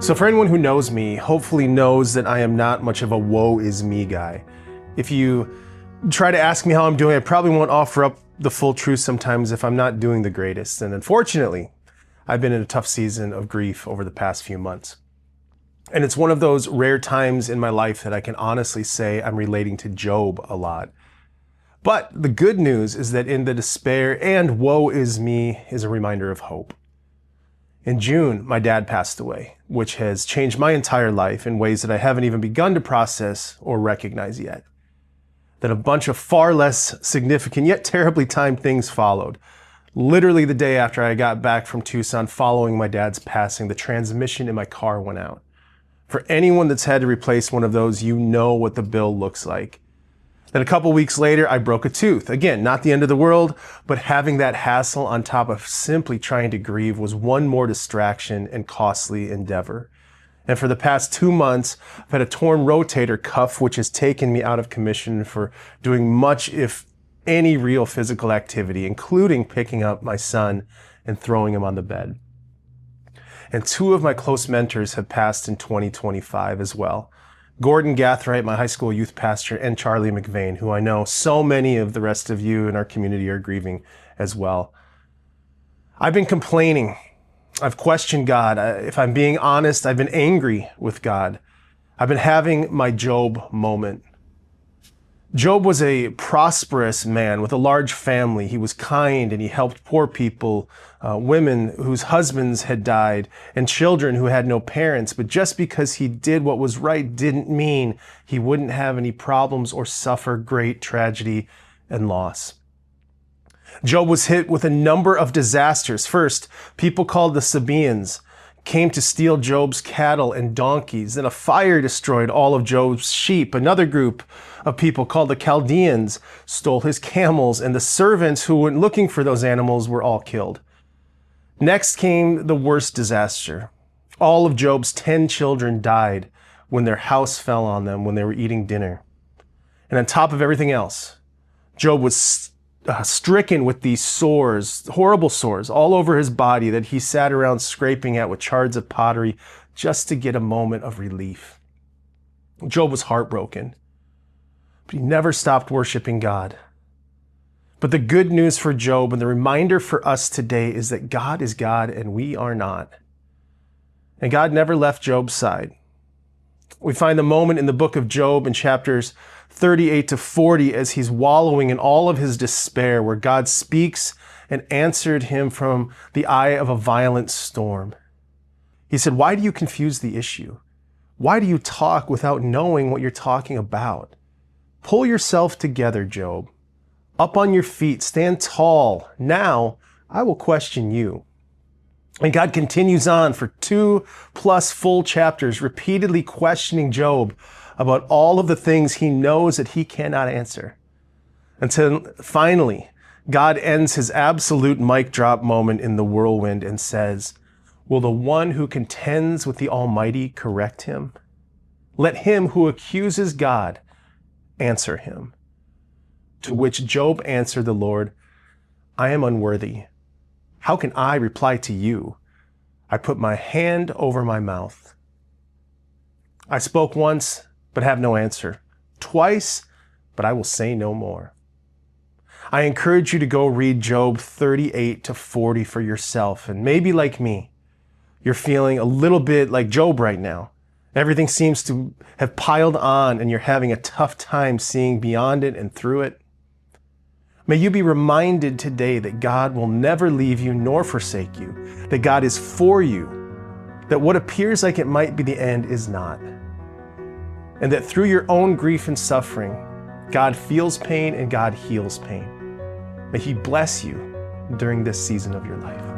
So for anyone who knows me, hopefully knows that I am not much of a woe is me guy. If you try to ask me how I'm doing, I probably won't offer up the full truth sometimes if I'm not doing the greatest. And unfortunately, I've been in a tough season of grief over the past few months. And it's one of those rare times in my life that I can honestly say I'm relating to Job a lot. But the good news is that in the despair and woe is me is a reminder of hope. In June, my dad passed away, which has changed my entire life in ways that I haven't even begun to process or recognize yet. Then a bunch of far less significant yet terribly timed things followed. Literally the day after I got back from Tucson following my dad's passing, the transmission in my car went out. For anyone that's had to replace one of those, you know what the bill looks like. Then a couple weeks later, I broke a tooth. Again, not the end of the world, but having that hassle on top of simply trying to grieve was one more distraction and costly endeavor. And for the past 2 months, I've had a torn rotator cuff, which has taken me out of commission for doing much, if any, real physical activity, including picking up my son and throwing him on the bed. And 2 of my close mentors have passed in 2025 as well. Gordon Gathright, my high school youth pastor, and Charlie McVeigh, who I know so many of the rest of you in our community are grieving as well. I've been complaining. I've questioned God. If I'm being honest, I've been angry with God. I've been having my Job moment. Job was a prosperous man with a large family. He was kind and he helped poor people, women whose husbands had died, and children who had no parents. But just because he did what was right didn't mean he wouldn't have any problems or suffer great tragedy and loss. Job was hit with a number of disasters. First, people called the Sabaeans came to steal Job's cattle and donkeys. Then a fire destroyed all of Job's sheep. Another group of people called the Chaldeans stole his camels, and the servants who went looking for those animals were all killed. Next came the worst disaster. All of Job's 10 children died when their house fell on them when they were eating dinner. And on top of everything else, Job was stricken with these sores, horrible sores, all over his body that he sat around scraping at with shards of pottery just to get a moment of relief. Job was heartbroken, but he never stopped worshiping God. But the good news for Job and the reminder for us today is that God is God and we are not. And God never left Job's side. We find the moment in the book of Job in chapters 38 to 40 as he's wallowing in all of his despair, where God speaks and answered him from the eye of a violent storm. He said, "Why do you confuse the issue? Why do you talk without knowing what you're talking about? Pull yourself together, Job. Up on your feet, stand tall. Now I will question you." And God continues on for 2+ full chapters, repeatedly questioning Job about all of the things he knows that he cannot answer. Until finally, God ends his absolute mic drop moment in the whirlwind and says, "Will the one who contends with the Almighty correct him? Let him who accuses God answer him." To which Job answered the Lord, "I am unworthy. How can I reply to you? I put my hand over my mouth. I spoke once, but have no answer. Twice, but I will say no more." I encourage you to go read Job 38 to 40 for yourself. And maybe like me, you're feeling a little bit like Job right now. Everything seems to have piled on and you're having a tough time seeing beyond it and through it. May you be reminded today that God will never leave you nor forsake you, that God is for you, that what appears like it might be the end is not, and that through your own grief and suffering, God feels pain and God heals pain. May He bless you during this season of your life.